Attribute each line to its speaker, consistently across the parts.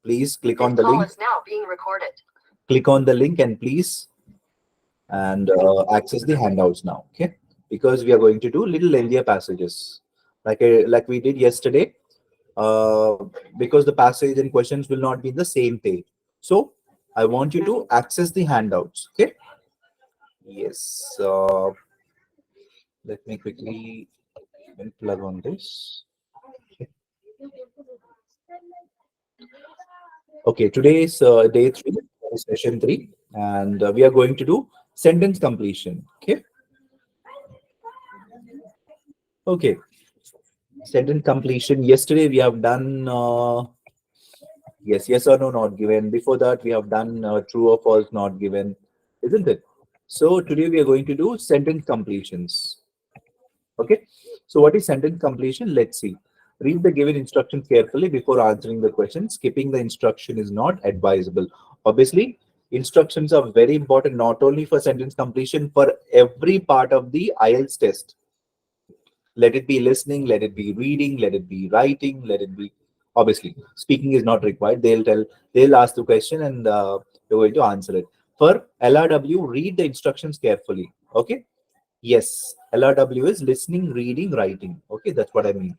Speaker 1: please click on the link. This call is now being recorded. Click on the link and please access the handouts now, okay? Because we are going to do little lengthier passages, like we did yesterday. Uh, because the passage and questions will not be in the same page. So I want you to access the handouts, okay? Yes. Let me quickly plug on this. Okay, today is day 3, session 3, and we are going to do sentence completion. Okay. Okay. Sentence completion. Yesterday we have done yes or no not given. Before that we have done true or false not given, isn't it? So today we are going to do sentence completions. Okay. So what is sentence completion? Let's see. Read the given instructions carefully before answering the question. Skipping the instruction is not advisable. Obviously, instructions are very important, not only for sentence completion, for every part of the IELTS test. Let it be listening, let it be reading, let it be writing, let it be, obviously, speaking is not required. They'll ask the question and you're going to answer it. For LRW, read the instructions carefully. Okay. Yes, LRW is listening, reading, writing. Okay, that's what I mean.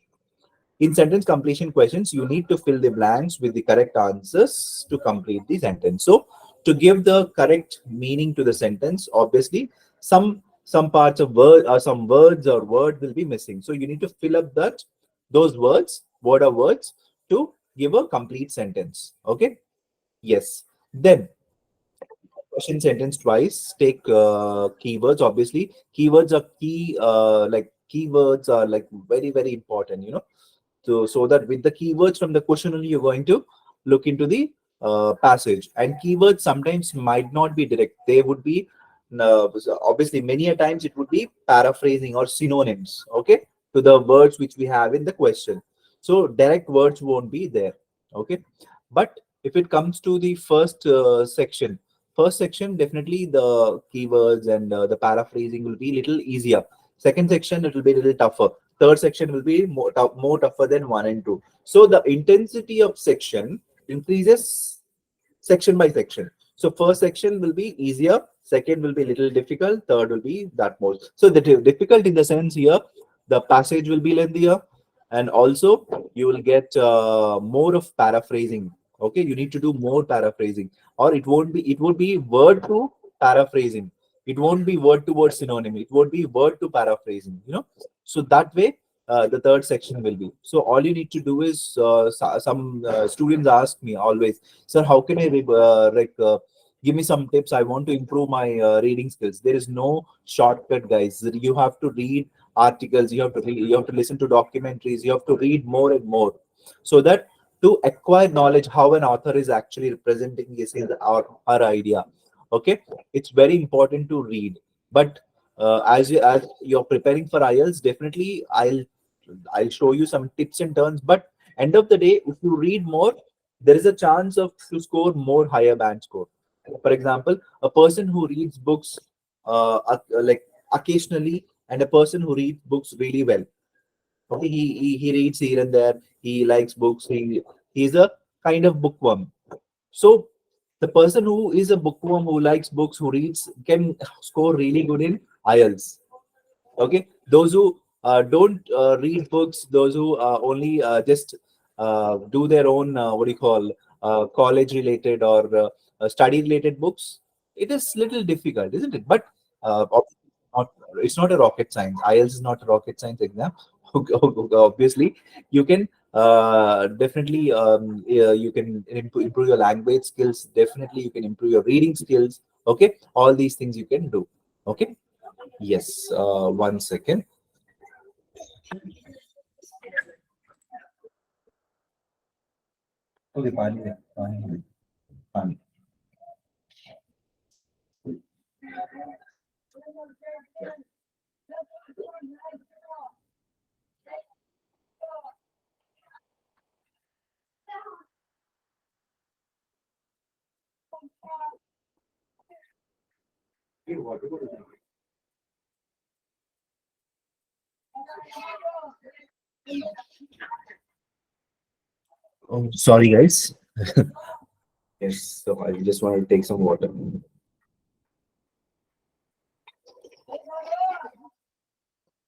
Speaker 1: In sentence completion questions, you need to fill the blanks with the correct answers to complete the sentence. So, to give the correct meaning to the sentence, obviously, some parts of word or some words or word will be missing. So, you need to fill up those words, word or words, to give a complete sentence. Okay. Yes. Then question sentence twice. Take keywords. Obviously, keywords are key. Like keywords are like very important. You know, so that with the keywords from the question only, you're going to look into the passage. And keywords sometimes might not be direct. They would be obviously many a times it would be paraphrasing or synonyms. Okay, to the words which we have in the question. So direct words won't be there. Okay, but if it comes to the first section, definitely the keywords and the paraphrasing will be little easier. Second section, it will be a little tougher. Third section will be more tougher than 1 and 2. So the intensity of section increases section by section. So first section will be easier, second will be little difficult, third will be that more. So the difficult in the sense here, the passage will be lengthier, and also you will get more of paraphrasing. Okay, you need to do more paraphrasing, or it would be word to paraphrasing. It won't be word to word synonym. It would be word to paraphrasing. You know, so that way the third section will be. So all you need to do is some students ask me always, sir, how can I give me some tips? I want to improve my reading skills. There is no shortcut, guys. You have to read articles. You have to listen to documentaries. You have to read more and more, so that to acquire knowledge how an author is actually representing his or her idea. Okay, it's very important to read. But as you're preparing for IELTS, definitely I'll show you some tips and turns. But end of the day, if you read more, there is a chance of to score more higher band score. For example, a person who reads books like occasionally, and a person who reads books really well. Okay, he reads here and there. He likes books. He's a kind of bookworm. So the person who is a bookworm, who likes books, who reads, can score really good in IELTS. Okay, those who don't read books, those who only just do their own what do you call college related or study related books, it is little difficult, isn't it? But not, it's not a rocket science. IELTS is not a rocket science exam. Obviously you can definitely you can improve your language skills. Definitely you can improve your reading skills. Okay, all these things you can do. Okay. Yes, 1 second. Okay, पानी दे, पानी दे, पानी. Oh, sorry, guys. Yes, so I just want to take some water.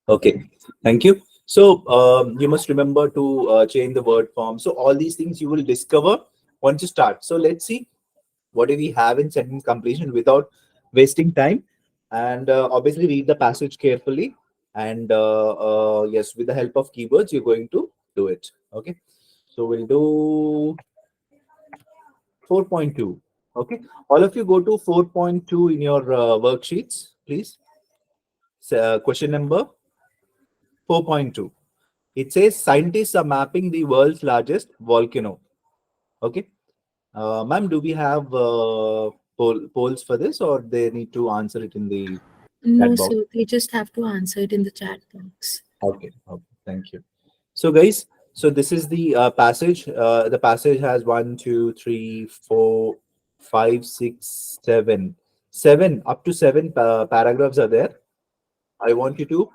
Speaker 1: Okay, thank you. So you must remember to change the word form. So all these things you will discover once you start. So let's see what do we have in sentence completion without wasting time, and obviously read the passage carefully. And yes, with the help of keywords, you're going to do it. Okay, so we'll do 4.2. Okay, all of you go to 4.2 in your worksheets, please. Question number 4.2. It says scientists are mapping the world's largest volcano. Okay. Ma'am, do we have polls for this, or they need to answer it in the chat
Speaker 2: No,
Speaker 1: box?
Speaker 2: sir. They just have to answer it in the chat box.
Speaker 1: Okay. Okay. Thank you. So, guys, so this is the passage. The passage has one, two, three, four, five, six, seven, seven up to seven paragraphs are there. I want you to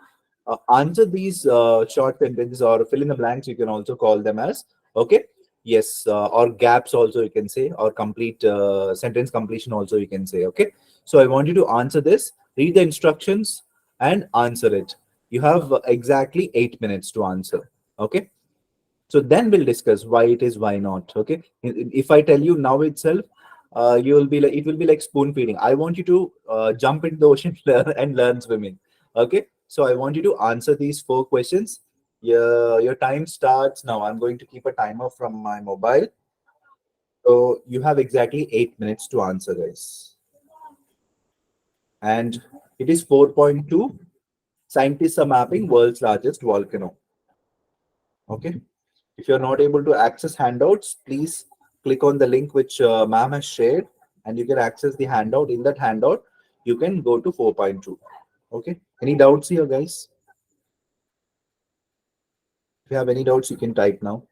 Speaker 1: answer these short sentences or fill in the blanks. You can also call them as okay. Yes, or gaps also you can say, or complete sentence completion also you can say. Okay. So I want you to answer this, read the instructions, and answer it. You have exactly 8 minutes to answer. Okay. So then we'll discuss why it is, why not. Okay. If I tell you now itself, you will be like, it will be like spoon feeding. I want you to jump into the ocean and learn swimming. Okay. So I want you to answer these four questions. Your time starts now. I'm going to keep a timer from my mobile. So you have exactly 8 minutes to answer, guys. And it is 4.2. Scientists are mapping world's largest volcano. Okay. If you're not able to access handouts, please click on the link which ma'am has shared, and you can access the handout. In that handout, you can go to 4.2. Okay. Any doubts here, guys? If you have any doubts, you can type now.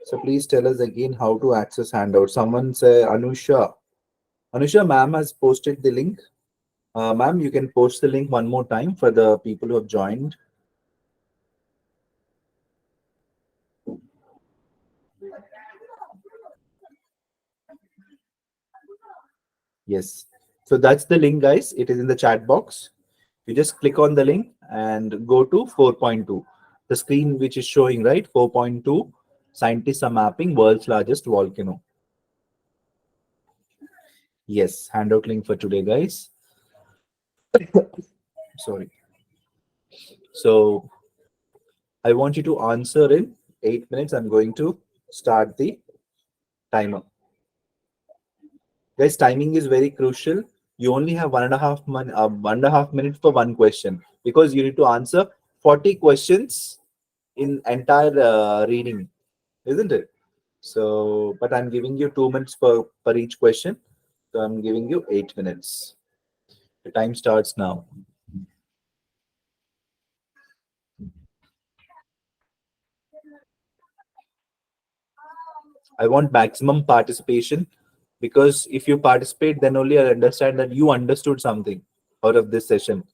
Speaker 1: So please tell us again how to access handout. Someone say Anusha. Anusha, ma'am has posted the link. Ma'am, you can post the link one more time for the people who have joined. Yes. So that's the link, guys. It is in the chat box. You just click on the link and go to 4.2. The screen which is showing, right? 4.2. Scientists are mapping world's largest volcano. Yes. Handout link for today, guys. Sorry. So I want you to answer in 8 minutes. I'm going to start the timer. Guys, timing is very crucial. You only have 1.5 minutes for one question because you need to answer 40 questions in entire reading, isn't it? So, but I'm giving you 2 minutes per each question. So I'm giving you 8 minutes. The time starts now. I want maximum participation because if you participate, then only I understand that you understood something out of this session.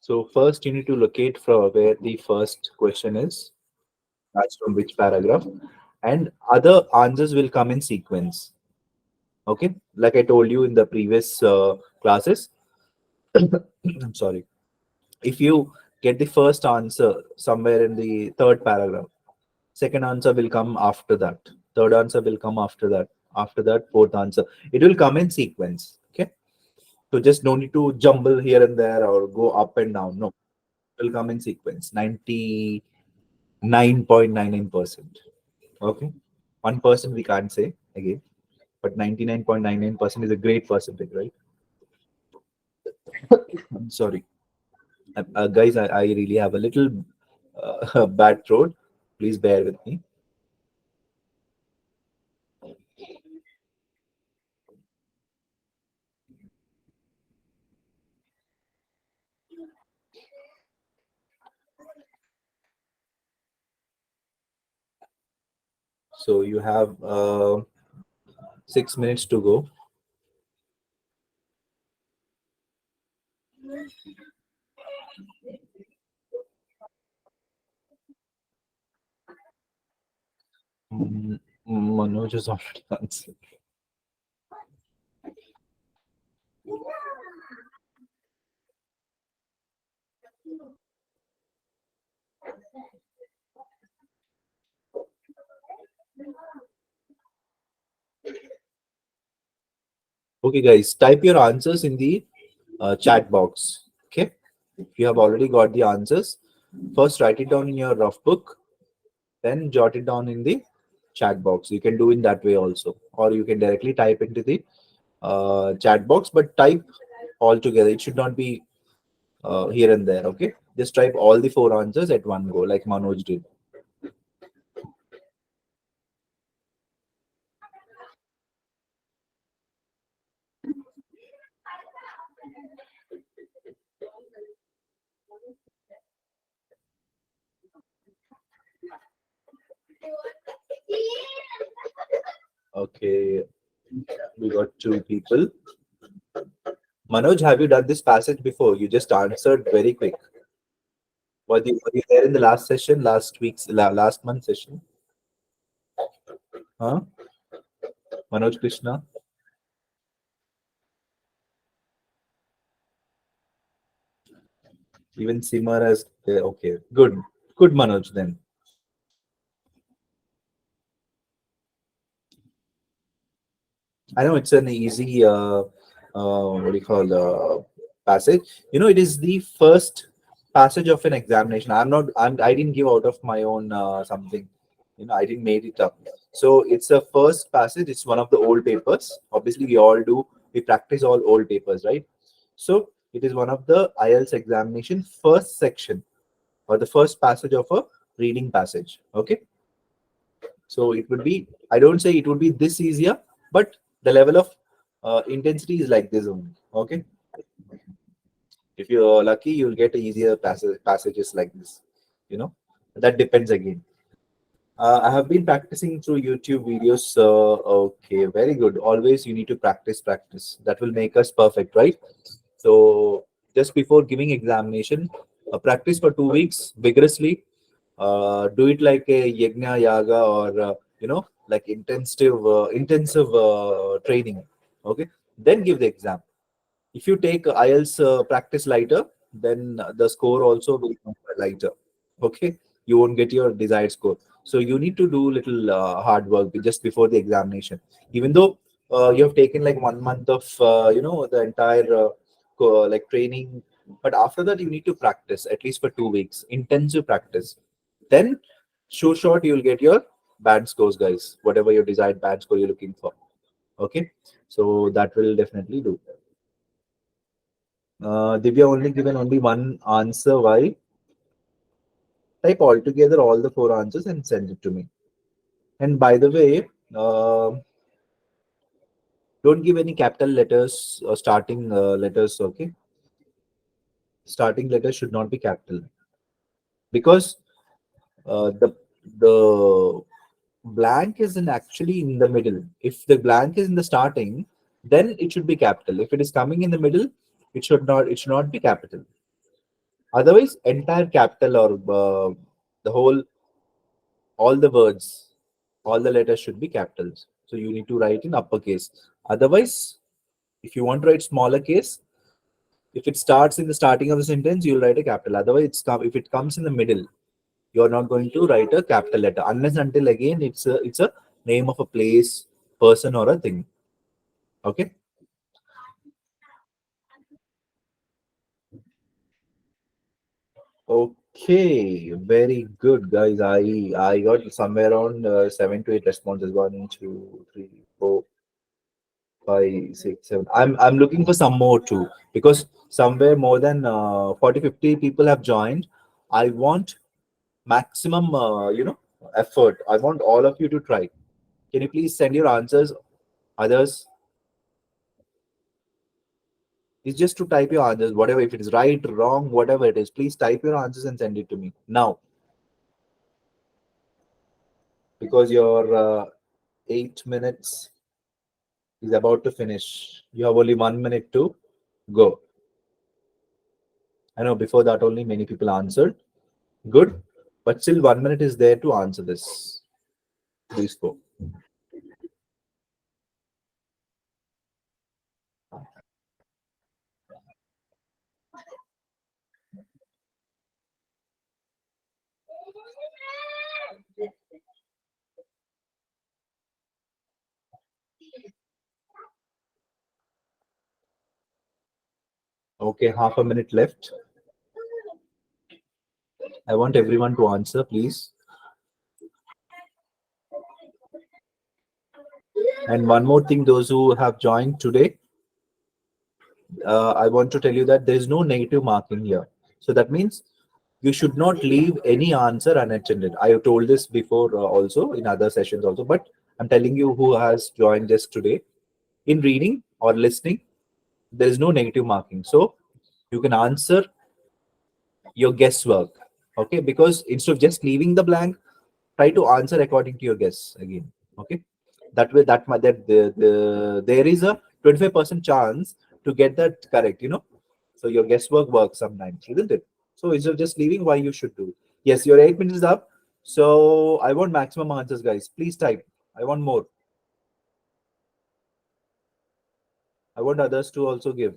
Speaker 1: So first you need to locate from where the first question is. That's from which paragraph. And other answers will come in sequence. Okay. Like I told you in the previous classes. I'm sorry. If you get the first answer somewhere in the third paragraph, second answer will come after that. Third answer will come after that. After that, fourth answer. It will come in sequence. Okay. So just no need to jumble here and there or go up and down. No, it will come in sequence. 99.99%. Okay. 1% we can't say again, but 99.99% is a great percentage, right? I'm sorry. Guys, I really have a little bad throat. Please bear with me. So you have 6 minutes to go. Mm, Manoj has already answered. Okay, guys, type your answers in the chat box. Okay, if you have already got the answers, first write it down in your rough book, then jot it down in the chat box. You can do in that way also, or you can directly type into the chat box, but type all together. It should not be here and there. Okay, just type all the four answers at one go, like Manoj did. Okay, we got two people. Manoj, have you done this passage before? You just answered very quick. Were you there in the last session, last month session? Huh? Manoj Krishna? Even Simar has. Okay, good. Good, Manoj, then. I know it's an easy, what do you call, passage. It is the first passage of an examination. I didn't give out of my own something. I didn't made it up. So it's a first passage. It's one of the old papers. Obviously, we all do. We practice all old papers, right? So it is one of the IELTS examination first section or the first passage of a reading passage. Okay. So it would be, I don't say it would be this easier, but the level of intensity is like this only. Okay. If you're lucky, you'll get easier passages like this. You know, that depends again. I have been practicing through YouTube videos. Okay, very good. Always you need to practice, practice. That will make us perfect, right? So just before giving examination, practice for 2 weeks vigorously. Do it like a yajna yaga or like intensive training. Okay, then give the exam. If you take IELTS practice lighter, then the score also will come lighter. Okay, you won't get your desired score. So you need to do little hard work just before the examination. Even though you have taken like 1 month of the entire like training, but after that you need to practice at least for 2 weeks, intensive practice. Then, sure shot you'll get your band scores, guys. Whatever your desired band score you're looking for. Okay, so that will definitely do. Divya only given only one answer. Why? Type all together all the four answers and send it to me. And by the way, don't give any capital letters or starting letters. Okay, starting letters should not be capital because the blank is in actually in the middle. If the blank is in the starting, then it should be capital. If it is coming in the middle, it should not. It should not be capital. Otherwise, entire capital or the whole all the words, all the letters should be capitals. So you need to write in uppercase. Otherwise, if you want to write smaller case, if it starts in the starting of the sentence, you'll write a capital. Otherwise, if it comes in the middle, you're not going to write a capital letter unless until again it's a name of a place, person, or a thing. Okay. Okay, very good, guys. I got somewhere around 7 to 8 responses. 1, 2, 3, 4, 5, 6, 7. I'm looking for some more too because somewhere more than 40, 50 people have joined. I want maximum, effort. I want all of you to try. Can you please send your answers? Others, it's just to type your answers, whatever, if it is right, wrong, whatever it is. Please type your answers and send it to me now, because your 8 minutes is about to finish. You have only 1 minute to go. I know before that only many people answered. Good. But still 1 minute is there to answer this. Please go. Okay, half a minute left. I want everyone to answer, please. And one more thing, those who have joined today, I want to tell you that there is no negative marking here. So that means you should not leave any answer unattended. I have told this before also in other sessions also, but I'm telling you who has joined just today. In reading or listening, there is no negative marking. So you can answer your guesswork. Okay, because instead of just leaving the blank, try to answer according to your guess again. Okay, that way there is a 25% chance to get that correct. So your guesswork works sometimes, isn't it? So instead of just leaving, why you should do? Yes, your 8 minutes is up. So I want maximum answers, guys. Please type. I want more. I want others to also give.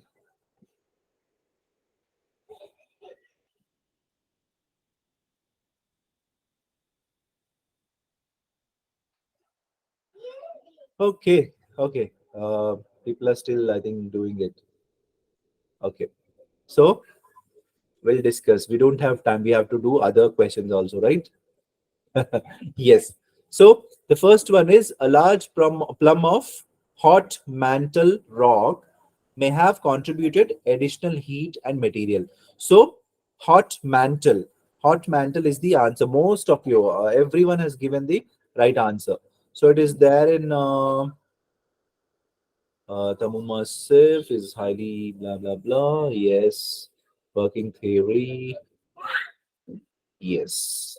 Speaker 1: Okay, okay. People are still, I think, doing it. Okay. So we'll discuss. We don't have time. We have to do other questions also, right? Yes. So the first one is a large plum of hot mantle rock may have contributed additional heat and material. So hot mantle, hot mantle is the answer. Most of you, everyone has given the right answer. So it is there in Tamu Massif is highly blah blah blah. Yes. Working theory. Yes.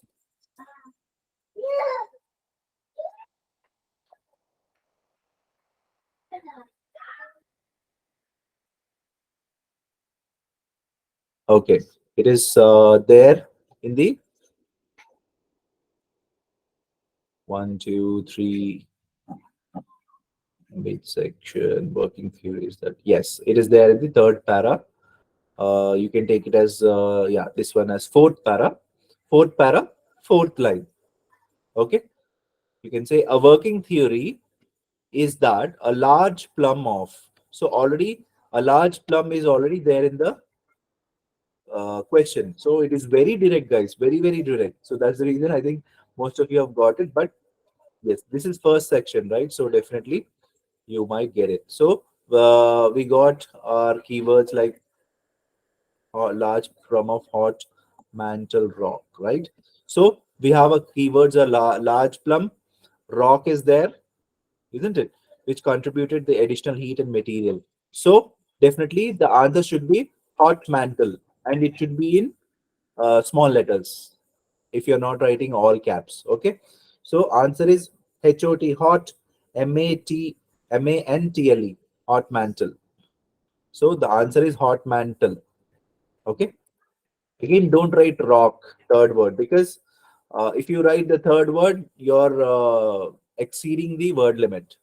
Speaker 1: Okay. It is there in the one, two, three midsection working theories. That yes, it is there in the third para. You can take it as yeah, this one as fourth para, fourth line. Okay, you can say a working theory is that a large plum of. So already a large plum is already there in the question. So it is very direct, guys. Very very direct. So that's the reason I think most of you have got it. But yes, this is first section, right? So definitely you might get it. So we got our keywords like large crumb of hot mantle rock, right? So we have a keywords a large plum rock is there, isn't it? Which contributed the additional heat and material. So definitely the answer should be hot mantle, and it should be in small letters if you're not writing all caps. Okay. So answer is HOT, hot, MANTLE, hot mantle. So the answer is hot mantle. Okay. Again, don't write rock, third word, because if you write the third word, you're exceeding the word limit.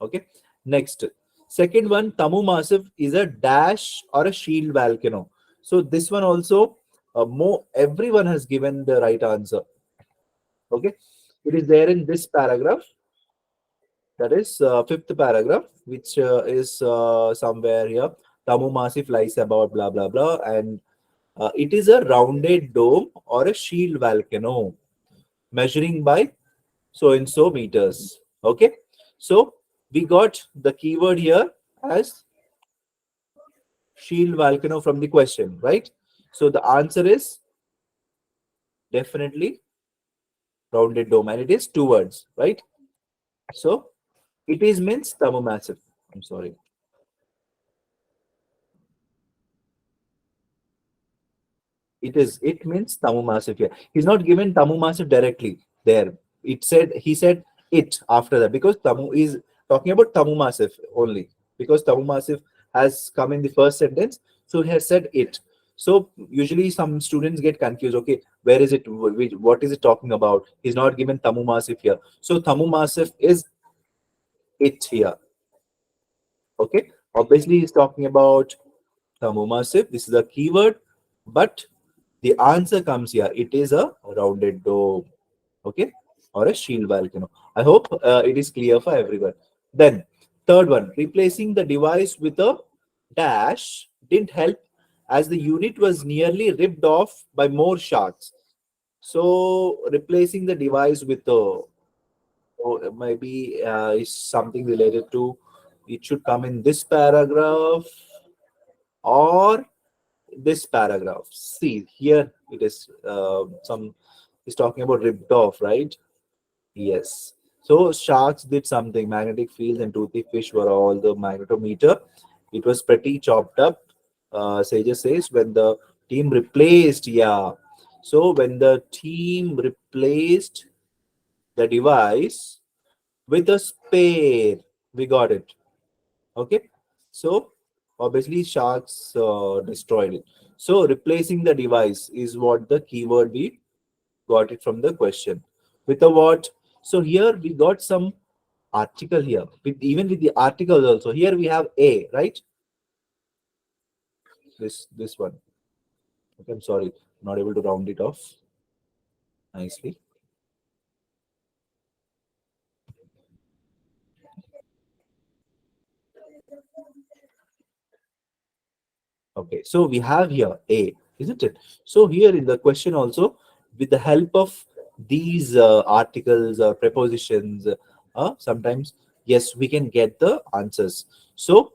Speaker 1: Okay. Next, second one, Tamu Massif is a dash or a shield volcano. So this one also, more everyone has given the right answer. Okay. It is there in this paragraph. That is fifth paragraph, which is somewhere here. Tamu Massif lies about blah blah blah, and it is a rounded dome or a shield volcano measuring by so and so meters. Okay, so we got the keyword here as shield volcano from the question, right? So the answer is Definitely rounded dome, and it is two words, right? So it is means thermomassive. I'm sorry. It means thermomassive here. He's not given thermomassive directly there. He said it after that because tamu is talking about thermomassive only because thermomassive has come in the first sentence. So he has said it. So usually some students get confused. Okay, where is it? What is it talking about? He's not given thermomassive here. So thermomassive is it here. Okay, obviously he's talking about thermomassive. This is a keyword, but the answer comes here. It is a rounded dome, okay, or a shield volcano. I hope it is clear for everyone. Then third one, replacing the device with a dash didn't help as the unit was nearly ripped off by more sharks. So replacing the device with a, or maybe is something related to, it should come in this paragraph or this paragraph. See here, it is some is talking about ripped off, right? Yes. So sharks did something. Magnetic fields and toothy fish were all the magnetometer. It was pretty chopped up. Sages says when the team replaced, yeah. So when the team replaced the device with a spare, we got it. Okay. So obviously sharks destroyed it. So replacing the device is what the keyword we got it from the question. With the what? So here we got some article here. Even with the articles also. Here we have a, right? This one. Okay, I'm sorry, not able to round it off nicely. Okay, so we have here a, isn't it? So here in the question also, with the help of these articles or prepositions, sometimes yes, we can get the answers. So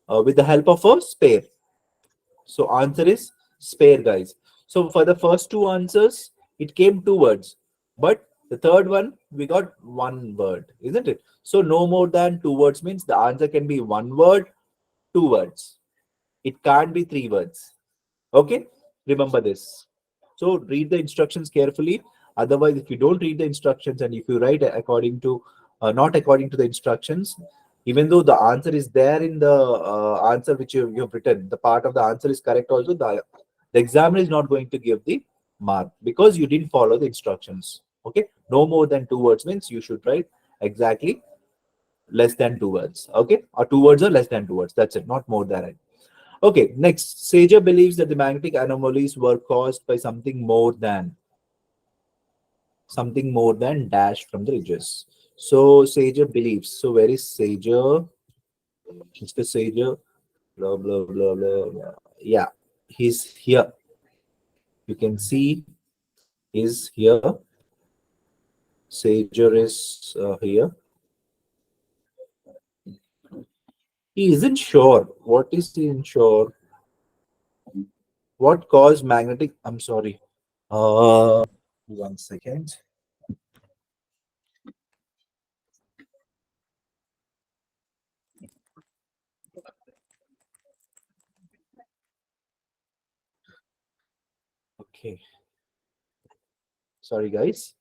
Speaker 1: with the help of a spare. So answer is spare, guys. So for the first two answers, it came two words, but the third one we got one word, isn't it? So no more than two words means the answer can be one word, two words. It can't be three words. Okay, remember this. So read the instructions carefully. Otherwise, if you don't read the instructions and if you write according to not according to the instructions, even though the answer is there in the answer which you have written, the part of the answer is correct also, the examiner is not going to give the mark because you didn't follow the instructions. Okay, no more than two words means you should write exactly less than two words. Okay, or two words or less than two words. That's it, not more than it. Okay, next. Sager believes that the magnetic anomalies were caused by something more than dash from the ridges. So Sager believes. So where is Sager? Mr. Sager, blah blah blah blah. Blah. Yeah, he's here. You can see he's here. Sager is here. He isn't sure. What is he unsure? What caused magnetic? I'm sorry. One second. Okay. Sorry, guys.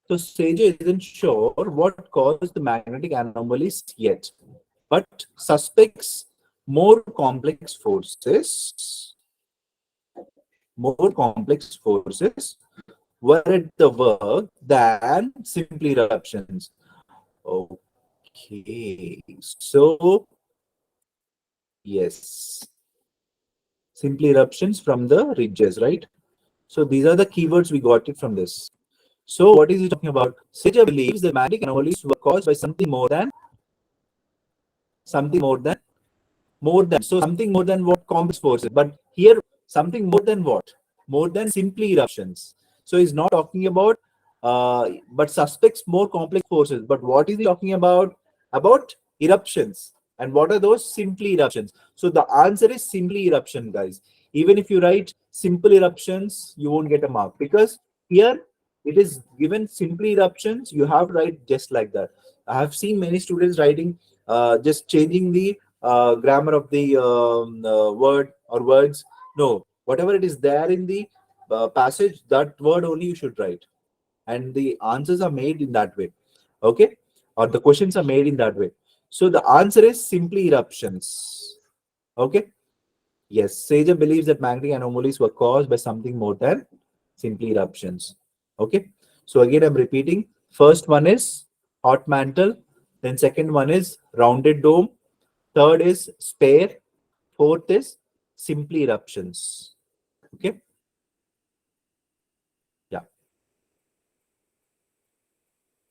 Speaker 1: So Sager isn't sure what caused the magnetic anomalies yet, but suspects more complex forces, more complex forces were at the work than simple eruptions. Okay, so yes, simple eruptions from the ridges, right? So these are the keywords we got it from this. So what is he talking about? Sager believes the magnetic anomalies were caused by something more than so something more than what complex forces, but here something more than what, more than simply eruptions. So he's not talking about but suspects more complex forces, but what is he talking about eruptions. And what are those? Simply eruptions. So the answer is simply eruption, guys. Even if you write simple eruptions, you won't get a mark because Here it is given simply eruptions. You have to write just like that. I have seen many students writing just changing the grammar of the word or words. No, whatever it is there in the passage, that word only you should write, and the answers are made in that way. Okay, or the questions are made in that way. So the answer is simply eruptions. Okay. Yes, Sager believes that magnetic anomalies were caused by something more than simply eruptions. Okay, so again I'm repeating. First one is hot mantle, then second one is rounded dome, third is spare, fourth is simply eruptions. Okay, yeah,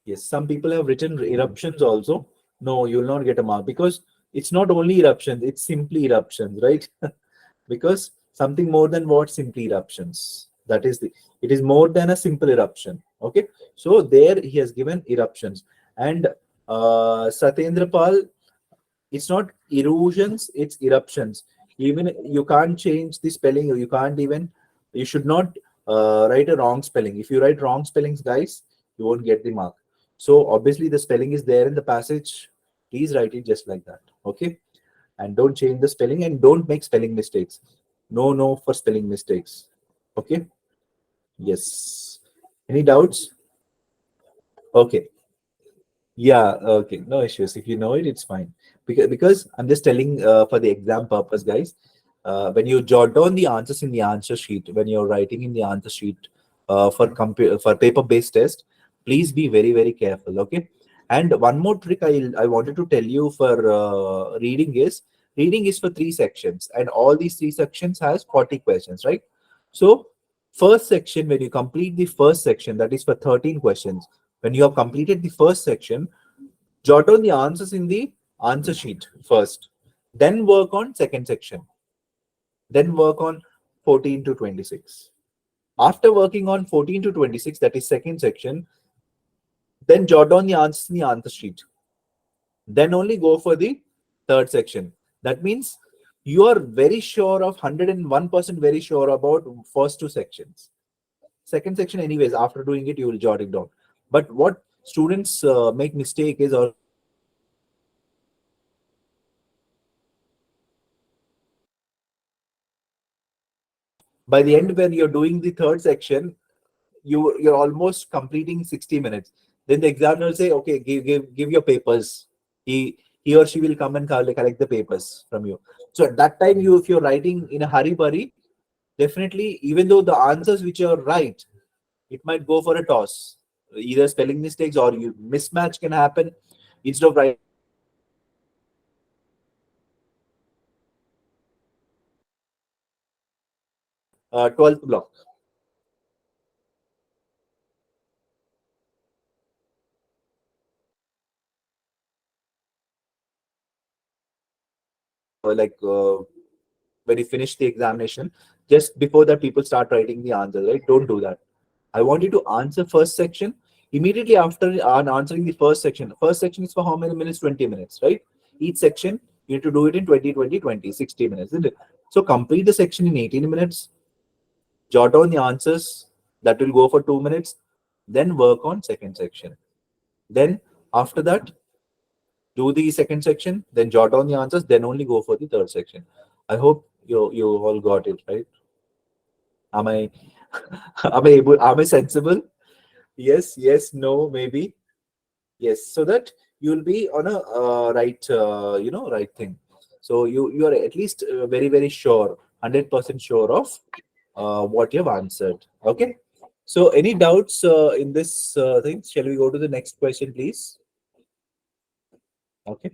Speaker 1: yes. Some people have written eruptions also. No, you will not get a mark because it's not only eruptions; it's simply eruptions, right? Because something more than what simply eruptions, that is the, it is more than a simple eruption. Okay, so there he has given eruptions. And Satyendra Pal, it's not erosions, it's eruptions. Even you can't change the spelling, or you can't even, you should not write a wrong spelling. If you write wrong spellings, guys, you won't get the mark. So obviously the spelling is there in the passage, please write it just like that. Okay, and don't change the spelling, and don't make spelling mistakes. No, no for spelling mistakes. Okay. Yes. Any doubts? Okay. Yeah, okay, no issues. If you know it, it's fine. Because I'm just telling for the exam purpose, guys. When you jot down the answers in the answer sheet, when you're writing in the answer sheet for paper-based test, please be very very careful. Okay. And one more trick I wanted to tell you for reading is for three sections, and all these three sections has 40 questions, right? So first section, when you complete the first section, that is for 13 questions. When you have completed the first section, jot down the answers in the answer sheet first. Then work on second section. Then work on 14 to 26. After working on 14 to 26, that is second section, then jot down the answers in the answer sheet. Then only go for the third section. That means you are very sure of 101% very sure about first two sections. Second section, anyways, after doing it, you will jot it down. But what students make mistake is, or by the end when you're doing the third section, you're almost completing 60 minutes. Then the examiner will say, okay, give your papers. He or she will come and collect the papers from you. So at that time, if you're writing in a hurry, definitely, even though the answers which are right, it might go for a toss. Either spelling mistakes or you mismatch can happen. Instead of writing 12th block, when you finish the examination, just before that people start writing the answers, right? Don't do that. I want you to answer first section immediately after answering the first section. First section is for how many minutes? 20 minutes, right? Each section you need to do it in 20, 20, 20, 60 minutes, isn't it? So complete the section in 18 minutes, jot down the answers, that will go for 2 minutes, then work on second section. Then after that, do the second section, then jot down the answers, then only go for the third section. I hope you all got it right. Am I am I sensible? Yes, yes, no, maybe. Yes, so that you'll be on a right thing. So you are at least very very sure, 100% sure of what you've answered. Okay. So any doubts in this thing? Shall we go to the next question, please? Okay.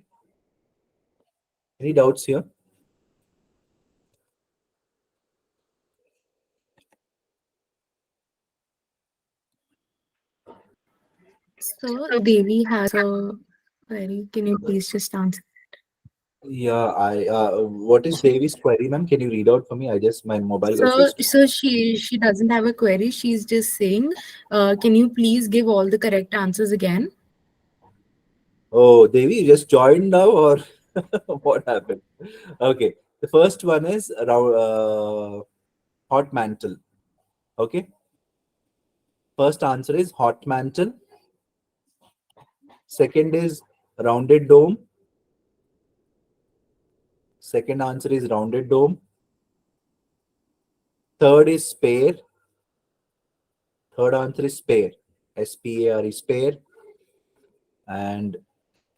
Speaker 1: Any doubts here?
Speaker 2: So Devi has a query. Can you please just answer?
Speaker 1: Yeah, I what is Davi's query, ma'am? Can you read out for me? I just my mobile got
Speaker 2: So,
Speaker 1: switched.
Speaker 2: she doesn't have a query. She's just saying, can you please give all the correct answers again?
Speaker 1: Oh, Devi, you just joined now, or what happened? Okay, the first one is around hot mantle. Okay, First answer is hot mantle. Second is rounded dome. Second answer is rounded dome. Third is spare. Third answer is spare. SPARE, spare. And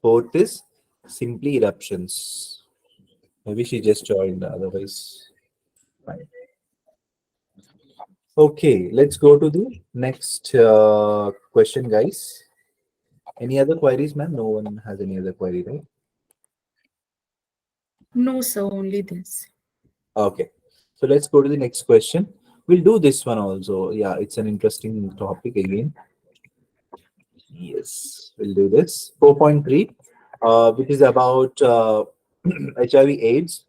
Speaker 1: fourth is simply eruptions. Maybe she just joined, otherwise. Fine. Okay, let's go to the next question, guys. Any other queries, ma'am? No one has any other query, right?
Speaker 2: No, sir, only this.
Speaker 1: Okay. So let's go to the next question. We'll do this one also. Yeah, it's an interesting topic again. Yes, we'll do this. 4.3, which is about HIV/AIDS,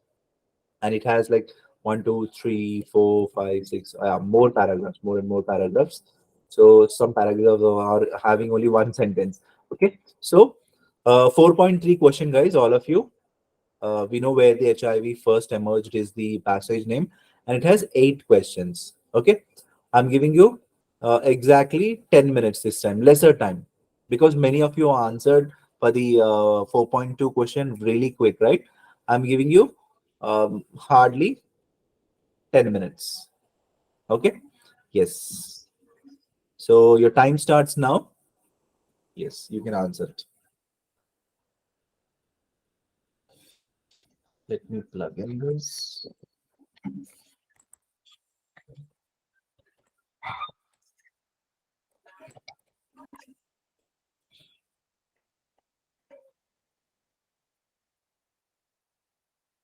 Speaker 1: and it has like one, two, three, four, five, six, more paragraphs, more and more paragraphs. So some paragraphs are having only one sentence. Okay, so 4.3 question, guys, all of you. We know where the HIV first emerged is the passage name, and it has 8 questions. Okay, I'm giving you exactly 10 minutes this time, lesser time, because many of you answered for the 4.2 question really quick, right? I'm giving you hardly 10 minutes. Okay, yes. So your time starts now. Yes, you can answer it. Let me plug in this.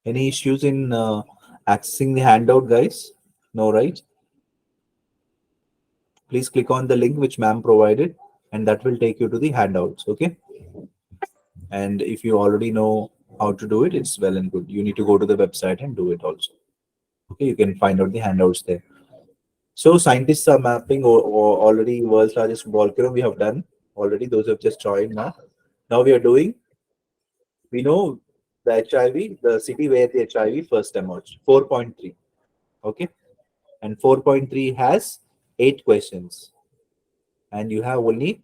Speaker 1: Any issues in accessing the handout, guys? No, right? Please click on the link which ma'am provided, and that will take you to the handouts. Okay. And if you already know how to do it, it's well and good. You need to go to the website and do it also. Okay. You can find out the handouts there. So scientists are mapping or already world's largest volcano. We have done already. Those who have just joined now. Now we are doing. We know the HIV, the city where the HIV first emerged. 4.3. Okay. And 4.3 has 8 questions, and you have only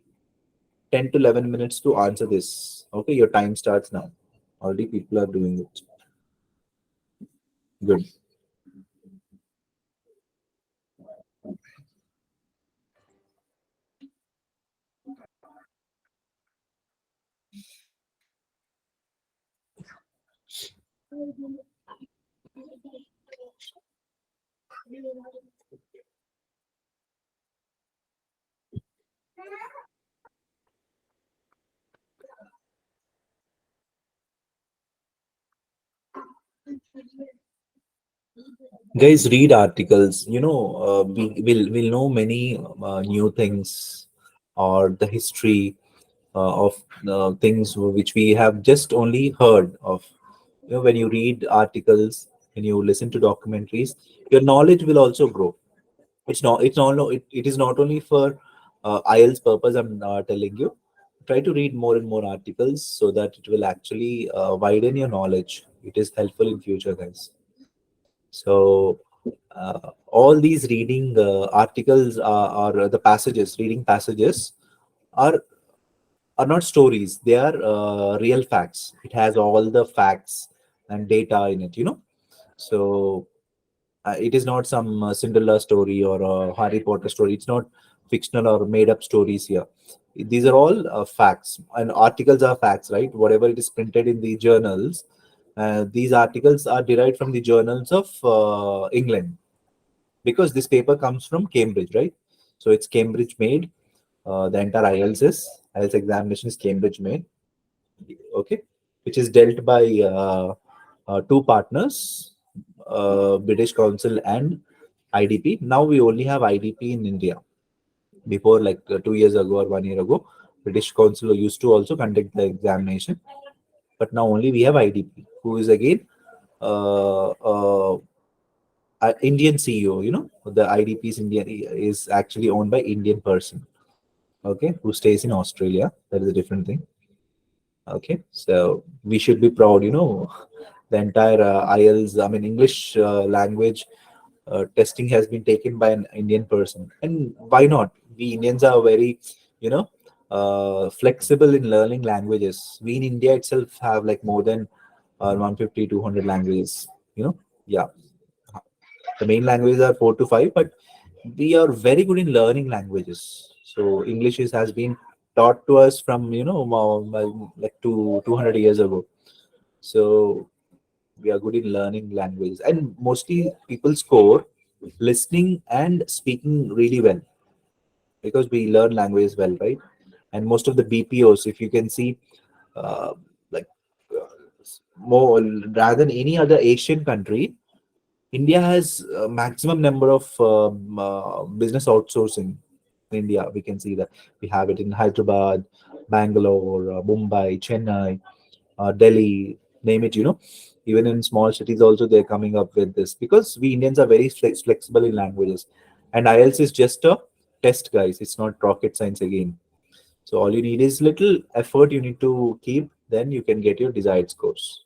Speaker 1: 10 to 11 minutes to answer this. Okay, your time starts now. Already people are doing it. Good. Guys, read articles. We'll know many new things, or the history of things which we have just only heard of. When you read articles, when you listen to documentaries, your knowledge will also grow. It is not only for IELTS purpose. I'm telling you, try to read more and more articles so that it will actually widen your knowledge. It is helpful in future, guys. So all these reading articles are the passages, reading passages are are not stories. They are real facts. It has all the facts and data in it. So it is not some Cinderella story or a Harry Potter story. It's not fictional or made up stories here. These are all facts, and articles are facts, right? Whatever it is printed in the journals, these articles are derived from the journals of England, because this paper comes from Cambridge, right? So it's Cambridge made. The entire IELTS examination is Cambridge made. Okay, which is dealt by two partners, British Council and IDP. Now we only have IDP in India. Before, like 2 years ago or 1 year ago, British Council used to also conduct the examination, but now only we have IDP, who is again uh, uh, Indian CEO. The IDP's Indian is actually owned by Indian person. Okay, who stays in Australia. That is a different thing. Okay, so we should be proud. The entire IELTS, I mean English language, testing has been taken by an Indian person. And why not? We Indians are very, you know, flexible in learning languages. We in India itself have like more than 150, 200 languages. You know, yeah, the main languages are 4 to 5, but we are very good in learning languages. So English has been taught to us from like 200 years ago. So we are good in learning languages, and mostly people score listening and speaking really well because we learn languages well, right? And most of the BPOs, if you can see, uh, like uh, more rather than any other Asian country, India has a maximum number of business outsourcing in India. We can see that we have it in Hyderabad, Bangalore, Mumbai, Chennai, Delhi, name it. Even in small cities also they're coming up with this because we Indians are very flexible in languages, and IELTS is just a test, guys. It's not rocket science again. So all you need is little effort you need to keep, then you can get your desired scores.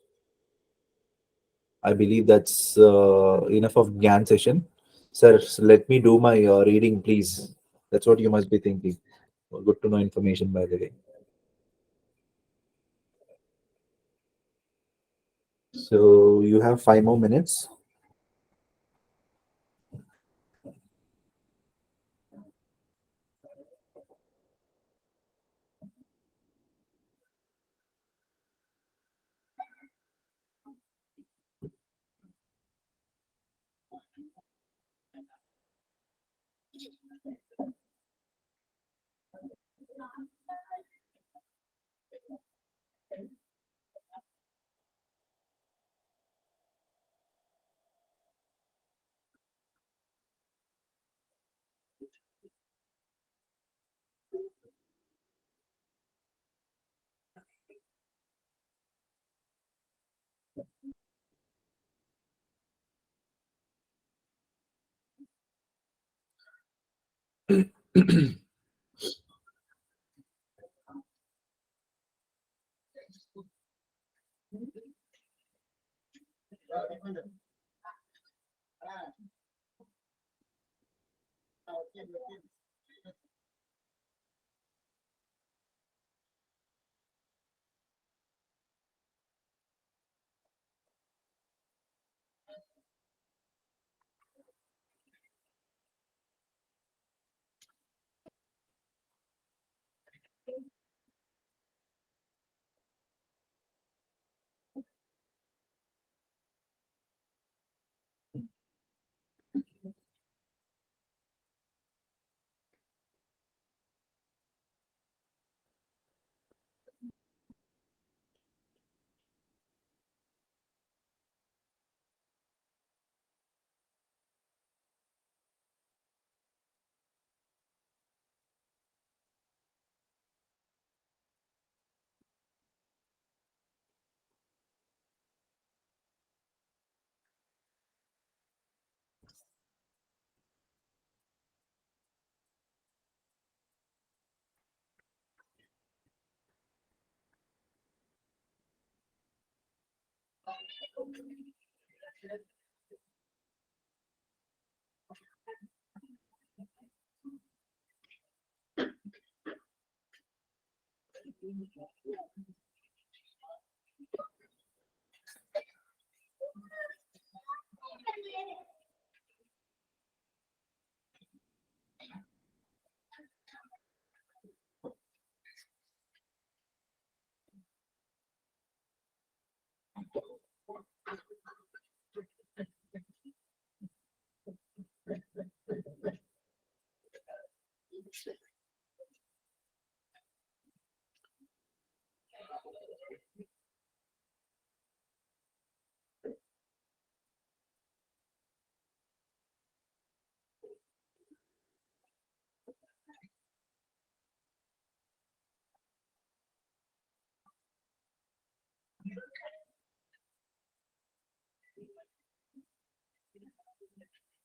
Speaker 1: I believe that's enough of GAN session. Sir, let me do my reading, please. That's what you must be thinking. Well, good to know information, by the way. So you have 5 more minutes.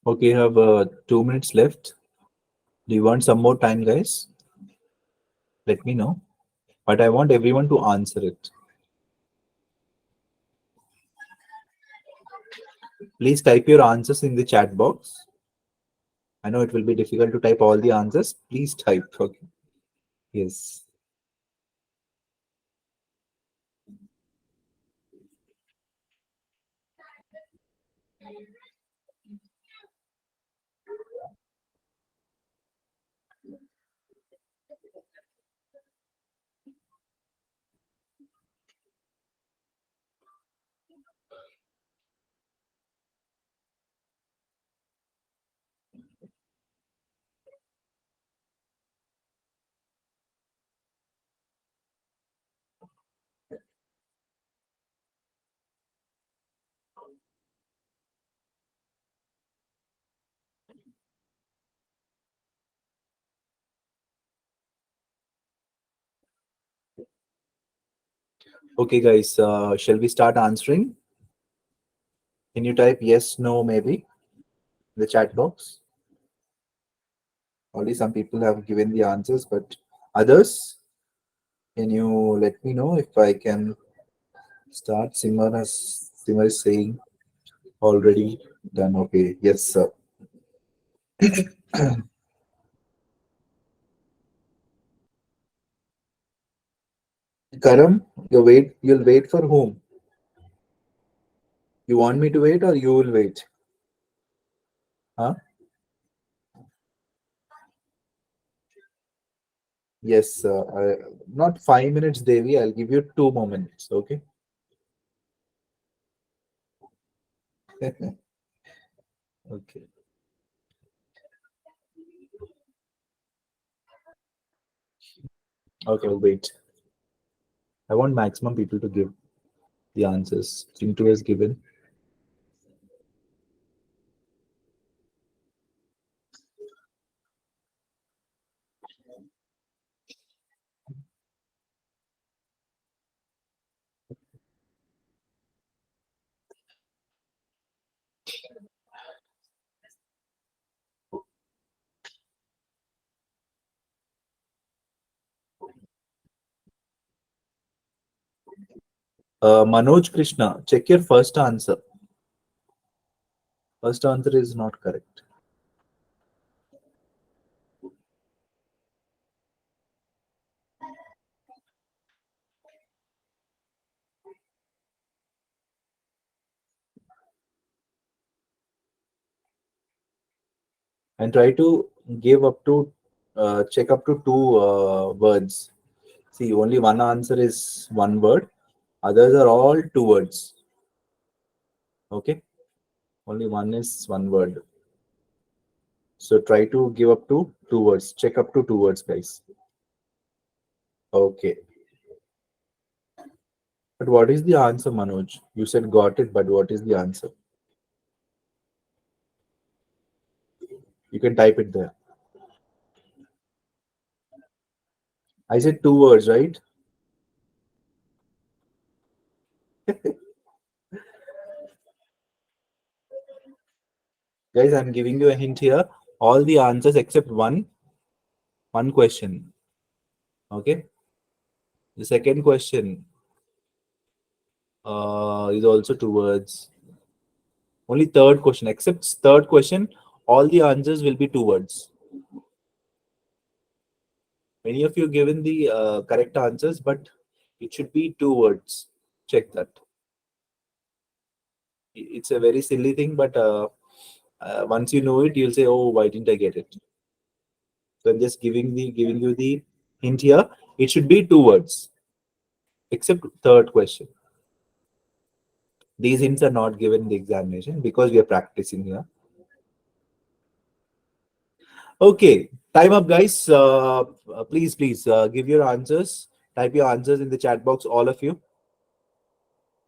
Speaker 1: Okay, you have 2 minutes left. Do you want some more time, guys? Let me know. But I want everyone to answer it. Please type your answers in the chat box. I know it will be difficult to type all the answers. Please type. Okay. Yes. Okay, guys. Shall we start answering? Can you type yes, no, maybe in the chat box? Only some people have given the answers, but others, can you let me know if I can start? Simar is saying already done. Okay. Yes, sir. Karam, you'll wait for whom? You want me to wait or you will wait? Huh? Yes, not 5 minutes, Devi. I'll give you 2 more minutes. Okay. Okay. Okay, I'll wait. I want maximum people to give the answers. Chintu has given. Manoj Krishna, check your first answer. First answer is not correct. And try to give up to check up to two words. See, only one answer is one word. Others are all two words. Okay. Only one is one word. So try to give up to two words. Check up to two words, guys. Okay. But what is the answer, Manoj? You said got it, but what is the answer? You can type it there. I said two words, right? Guys, I'm giving you a hint here. All the answers except one question. Okay. The second question is also two words. Only third question, except third question, all the answers will be two words. Many of you given the correct answers, but it should be two words. Check that. It's a very silly thing, but once you know it, you'll say, "Oh, why didn't I get it?" So I'm just giving you the hint here. It should be two words, except third question. These hints are not given in the examination because we are practicing here. Okay, time up, guys. Please, give your answers. Type your answers in the chat box, all of you.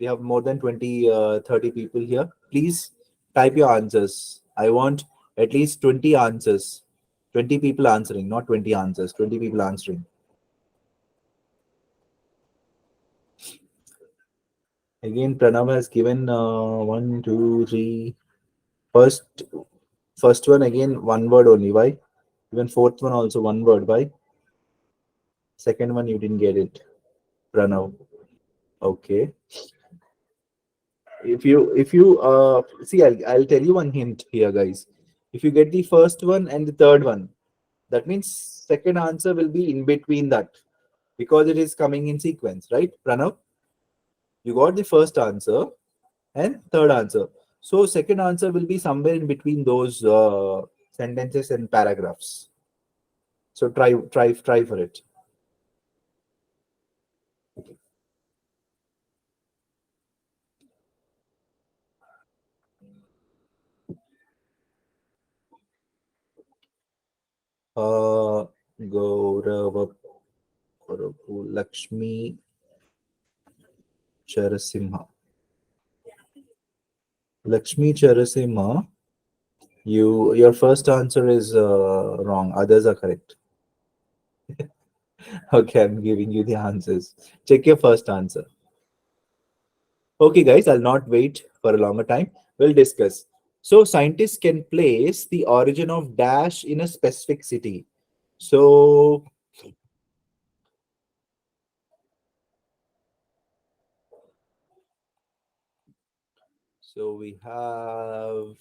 Speaker 1: We have more than 20, 30 people here. Please type your answers. I want at least 20 answers. 20 people answering, not 20 answers. 20 people answering. Again, Pranav has given one, two, three. First one again, one word only. Why? Even fourth one also one word. Why? Second one you didn't get it. Pranav. Okay. If you see, I'll tell you one hint here, guys. If you get the first one and the third one, that means second answer will be in between that, because it is coming in sequence, right? Pranav, you got the first answer and third answer. So second answer will be somewhere in between those sentences and paragraphs. So try for it. Uh, Gaurava Prabhu Lakshmi Charasimha. Lakshmi Charasimha. Your first answer is wrong. Others are correct. Okay, I'm giving you the answers. Check your first answer. Okay, guys, I'll not wait for a longer time. We'll discuss. So, scientists can place the origin of dash in a specific city. So, we have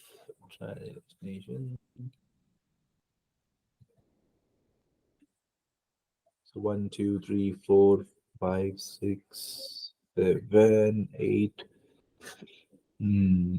Speaker 1: destination. So, one, two, three, four, five, six, seven, eight. Hmm.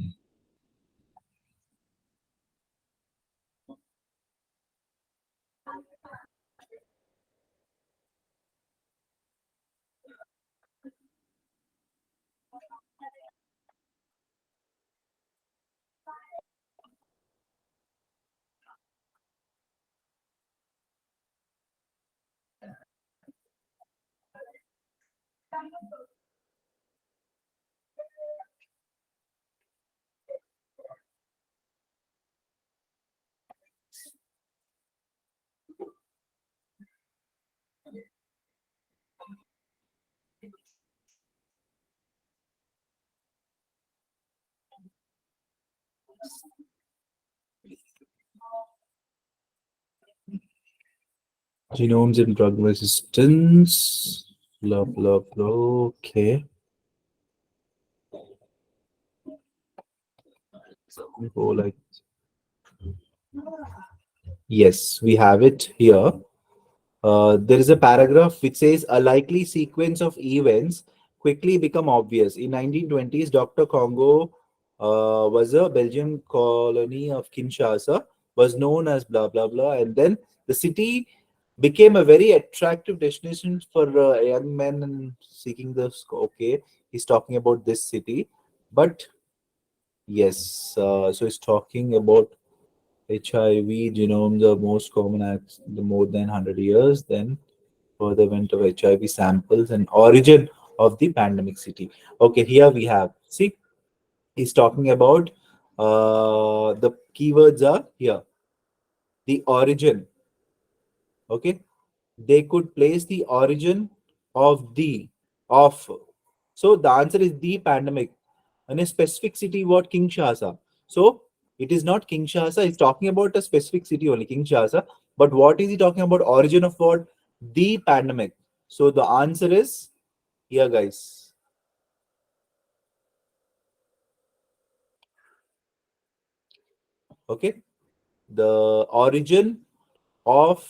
Speaker 1: Genomes and drug resistance. Blah, blah, blah. Okay. Go like, yes, we have it here. There is a paragraph which says a likely sequence of events quickly become obvious. In 1920s, Dr. Congo was a Belgian colony of Kinshasa, was known as blah blah blah, and then the city became a very attractive destination for young men and seeking the okay. He's talking about this city, but yes, so he's talking about HIV genomes are most common at the more than 100 years. Then further event of HIV samples and origin of the pandemic city. Okay, here we have, see, he's talking about the keywords are here. The origin, okay? They could place the origin of the of. So the answer is the pandemic in a specific city, what Kinshasa. So it is not Kinshasa, it's talking about a specific city only, Kinshasa. But what is he talking about? Origin of what? The pandemic. So the answer is here, guys. Okay. The origin of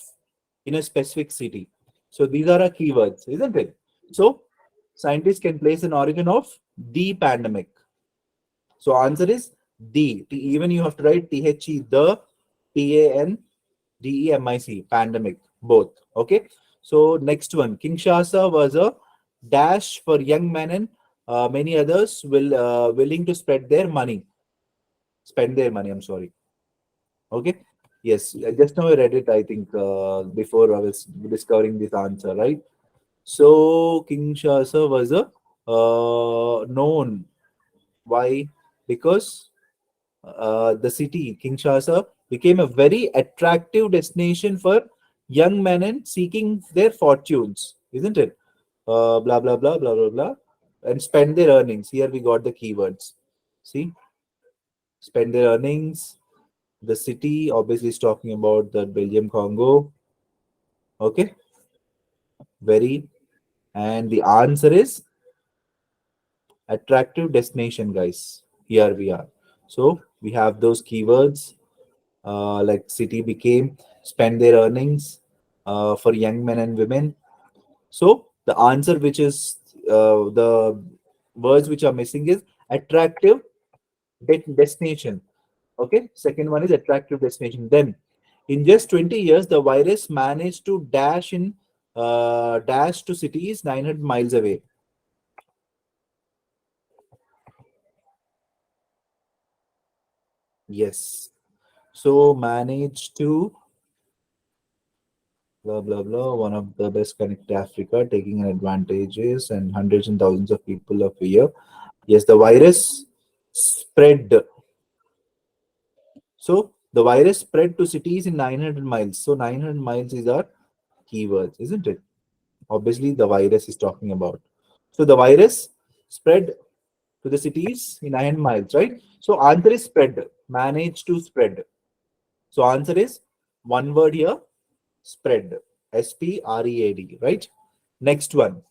Speaker 1: in a specific city. So these are our keywords, isn't it? So scientists can place an origin of the pandemic. So answer is the. Even you have to write THE, the PANDEMIC, pandemic, both. Okay. So next one, Kinshasa was a dash for young men and many others willing to spend their money. I'm sorry. Okay. Yes, just now I read it. I think before I was discovering this answer, right? So Kinshasa was a known. Why? Because the city, Kinshasa, became a very attractive destination for young men and seeking their fortunes, isn't it? Blah, blah, blah, blah, blah, blah. And spend their earnings. Here we got the keywords. See, spend their earnings. The city, obviously, is talking about the Belgium Congo. Okay, very. And the answer is Attractive destination, guys. Here we are. So we have those keywords like city became, spend their earnings for young men and women. So the answer, which is the words which are missing, is attractive destination. Okay, second one is attractive destination. Then in just 20 years, the virus managed to dash to cities 900 miles away. Yes. So managed to blah blah blah, one of the best connected Africa, taking an advantages and hundreds and thousands of people of a year. Yes, the virus spread. So the virus spread to cities in 900 miles. So 900 miles is our keywords, isn't it? Obviously, the virus is talking about. So the virus spread to the cities in 900 miles, right? So answer is spread, managed to spread. So answer is one word here, spread, spread, right? Next one,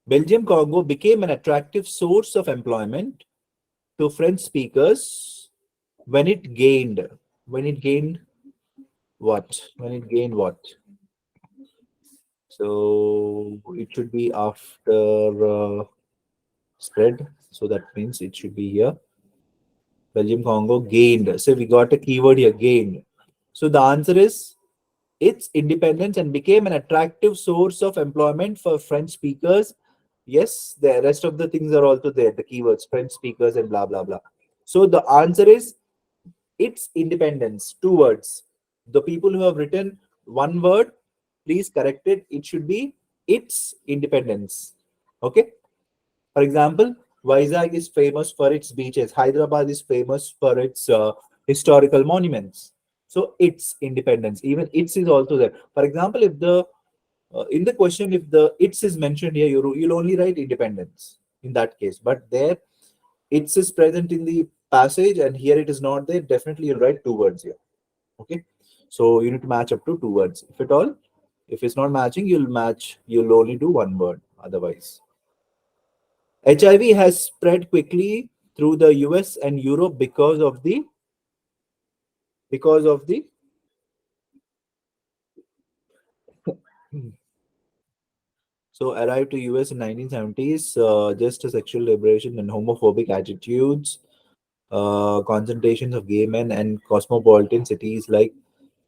Speaker 1: Belgium Congo became an attractive source of employment to French speakers when it gained. When it gained what? When it gained what? So it should be after spread. So that means it should be here. Belgium Congo gained. So we got a keyword here, gained. So the answer is its independence and became an attractive source of employment for French speakers. Yes, the rest of the things are also there, the keywords, French speakers and blah, blah, blah. So the answer is its independence, two words. The people who have written one word, please correct it. It should be its independence. Okay. For example, Vizag is famous for its beaches. Hyderabad is famous for its historical monuments. So its independence, even its is also there. For example, if the in the question, if the its is mentioned here, you'll only write independence in that case. But there, its is present in the passage, and here it is not there. Definitely, you'll write two words here. Okay, so you need to match up to two words. If at all, if it's not matching, you'll match. You'll only do one word. Otherwise. HIV has spread quickly through the US and Europe because of the so arrived to US in 1970s, just a sexual liberation and homophobic attitudes, concentrations of gay men and cosmopolitan cities like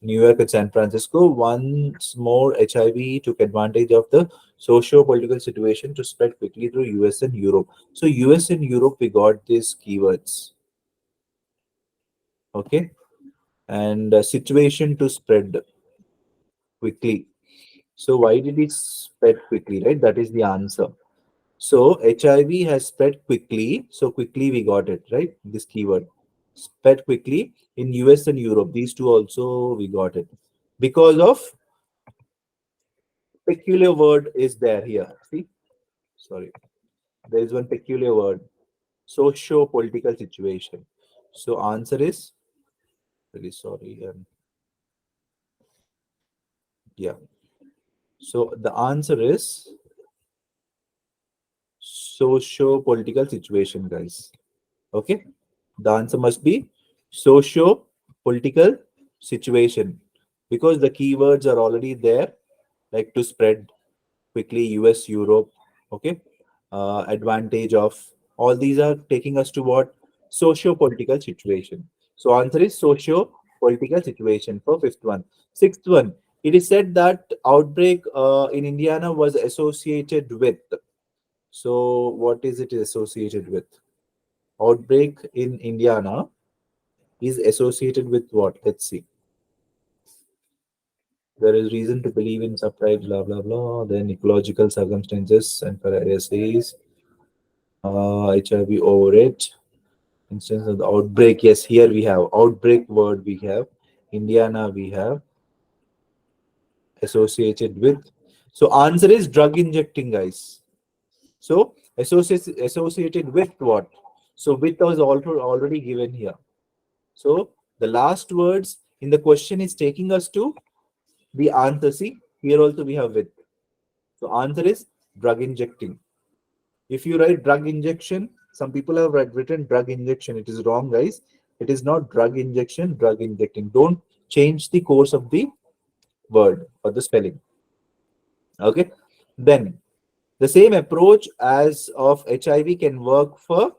Speaker 1: New York and San Francisco. Once more, HIV took advantage of the socio-political situation to spread quickly through US and Europe. So US and Europe, we got these keywords. Okay, and situation to spread quickly. So why did it spread quickly, right? That is the answer. So HIV has spread quickly. So quickly we got it, right? This keyword. Spread quickly in US and Europe. These two also we got it. Because of peculiar word is there here. See? Sorry. There is one peculiar word. Socio-political situation. So answer is really sorry. Yeah. So the answer is socio-political situation, guys. Okay. The answer must be socio-political situation because the keywords are already there, like to spread quickly, US, Europe. Okay. Advantage of all these are taking us to what? Socio-political situation. So answer is socio-political situation for fifth one. Sixth one, it is said that outbreak in Indiana was associated with. So what is it associated with? Outbreak in Indiana is associated with what? Let's see. There is reason to believe in surprise, blah blah blah. Then ecological circumstances and for essays, HIV over it. Instance of the outbreak. Yes, here we have outbreak word. We have Indiana. We have associated with. So answer is drug injecting, guys. So associated with what? So with was already given here. So the last words in the question is taking us to the answer. See, here also we have with. So answer is drug injecting. If you write drug injection, some people have written drug injection. It is wrong, guys. It is not drug injection, drug injecting. Don't change the course of the word or the spelling. Okay. Then the same approach as of HIV can work for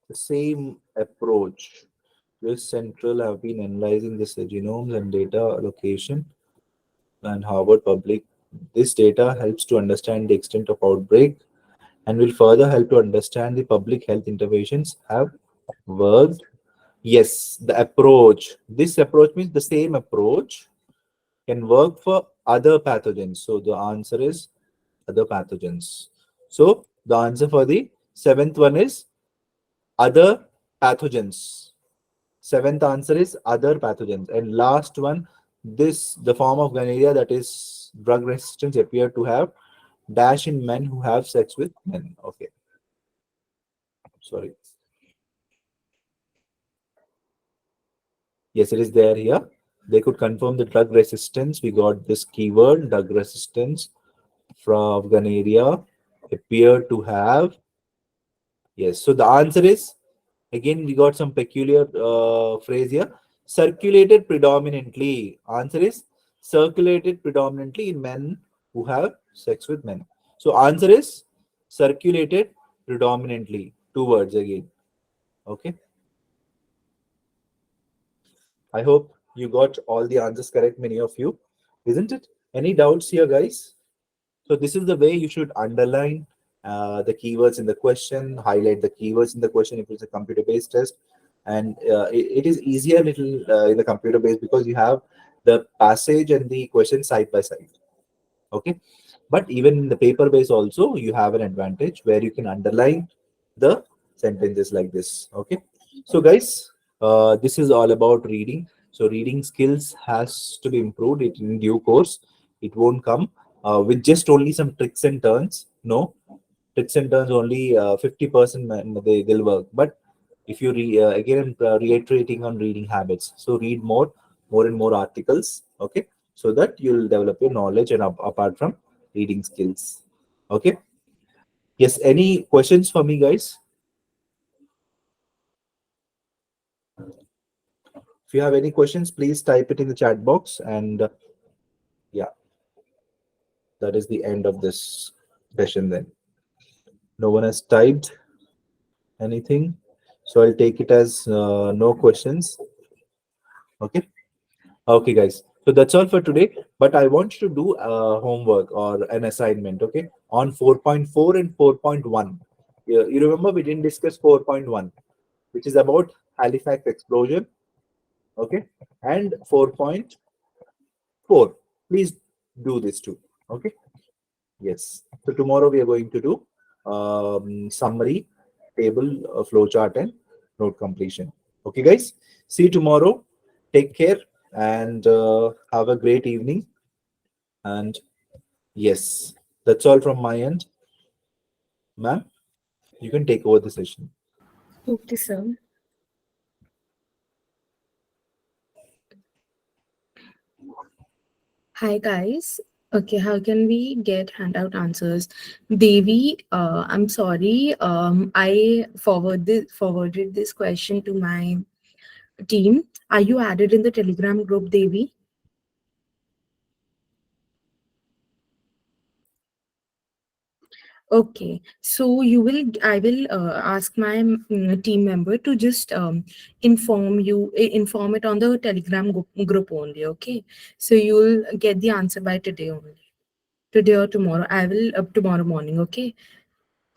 Speaker 1: the same approach. This central have been analyzing the genomes and data allocation and Harvard public. This data helps to understand the extent of outbreak and will further help to understand the public health interventions have worked. Yes, the approach. This approach means the same approach can work for other pathogens. So the answer is other pathogens. So the answer for the seventh one is other pathogens. Seventh answer is other pathogens. And last one, this the form of gonorrhea that is drug resistance appear to have dash in men who have sex with men. Okay, sorry. Yes, it is there here. They could confirm the drug resistance. We got this keyword, drug resistance from gonorrhea appear to have. Yes, so the answer is again we got some peculiar phrase here. Circulated predominantly. Answer is circulated predominantly in men who have sex with men. So answer is circulated predominantly. Two words again. Okay. I hope you got all the answers correct, many of you, isn't it? Any doubts here, guys? So this is the way you should underline the keywords in the question, highlight the keywords in the question if it's a computer-based test, and it is easier little in the computer-based because you have the passage and the question side by side. Okay, but even in the paper-based also you have an advantage where you can underline the sentences like this. Okay, so guys, this is all about reading. So reading skills has to be improved it in due course. It won't come with just only some tricks and turns. No, tricks and turns only 50% they'll work. But if you again reiterating on reading habits, so read more and more articles. Okay, so that you'll develop your knowledge and apart from reading skills. Okay. Yes. Any questions for me, guys? If you have any questions, please type it in the chat box. And yeah, that is the end of this session then. No one has typed anything. So I'll take it as no questions. Okay. Okay, guys. So that's all for today. But I want you to do homework or an assignment, okay, on 4.4 and 4.1. You remember we didn't discuss 4.1, which is about Halifax explosion, okay, and 4.4. Please do this too, okay. Yes. So tomorrow we are going to do summary, table, flowchart, and note completion. Okay, guys. See you tomorrow. Take care and have a great evening. And yes, that's all from my end. Ma'am, you can take over the session.
Speaker 2: Okay, sir. Hi guys. Okay, how can we get handout answers? Devi, I'm sorry. I forwarded this question to my team. Are you added in the Telegram group, Devi? Okay, so I will ask my team member to just inform it on the Telegram group only. Okay, so you'll get the answer by today only, today or tomorrow. I will up tomorrow morning. Okay.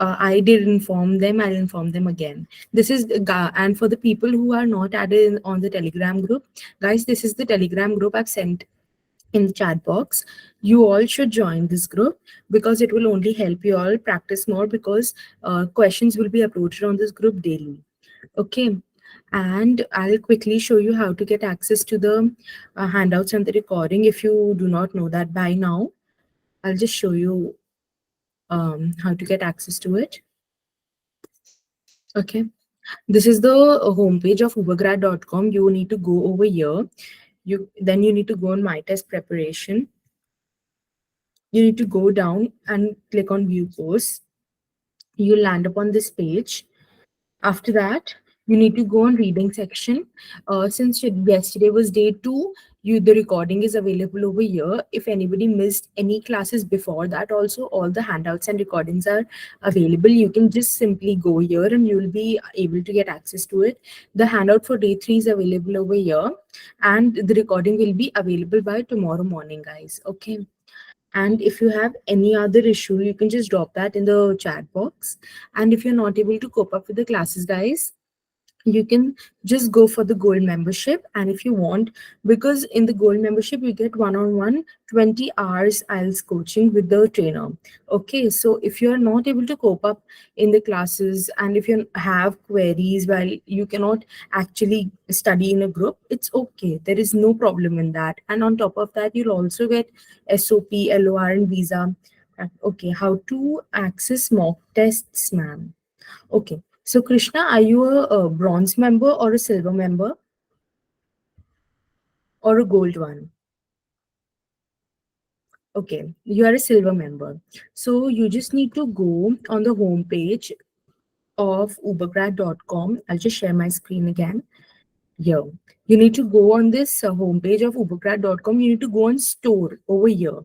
Speaker 2: I did inform them. I'll inform them again. This is and for the people who are not added on the Telegram group, guys, this is the Telegram group I've sent in the chat box. You all should join this group because it will only help you all practice more because questions will be uploaded on this group daily. Okay. And I'll quickly show you how to get access to the handouts and the recording. If you do not know that by now, I'll just show you how to get access to it. Okay. This is the homepage of ubergrad.com. You need to go over here. You need to go on my test preparation. You need to go down and click on view course. You land upon this page. After that, you need to go on reading section. Since yesterday was day 2, the recording is available over here. If anybody missed any classes before that, also all the handouts and recordings are available. You can just simply go here and you will be able to get access to it. The handout for day 3 is available over here, and the recording will be available by tomorrow morning, guys. Okay. And if you have any other issue, you can just drop that in the chat box. And if you're not able to cope up with the classes, guys, you can just go for the gold membership. And if you want, because in the gold membership you get one-on-one 20 hours IELTS coaching with the trainer. Okay, so if you're not able to cope up in the classes, and if you have queries while you cannot actually study in a group, it's okay, there is no problem in that. And on top of that, you'll also get SOP, LOR and visa. Okay, how to access mock tests, ma'am? Okay. So, Krishna, are you a bronze member or a silver member or a gold one? Okay, you are a silver member. So, you just need to go on the home page of ubergrad.com. I'll just share my screen again. Here. You need to go on this homepage of ubergrad.com. You need to go on store over here.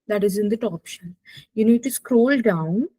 Speaker 2: That is in the top option. You need to scroll down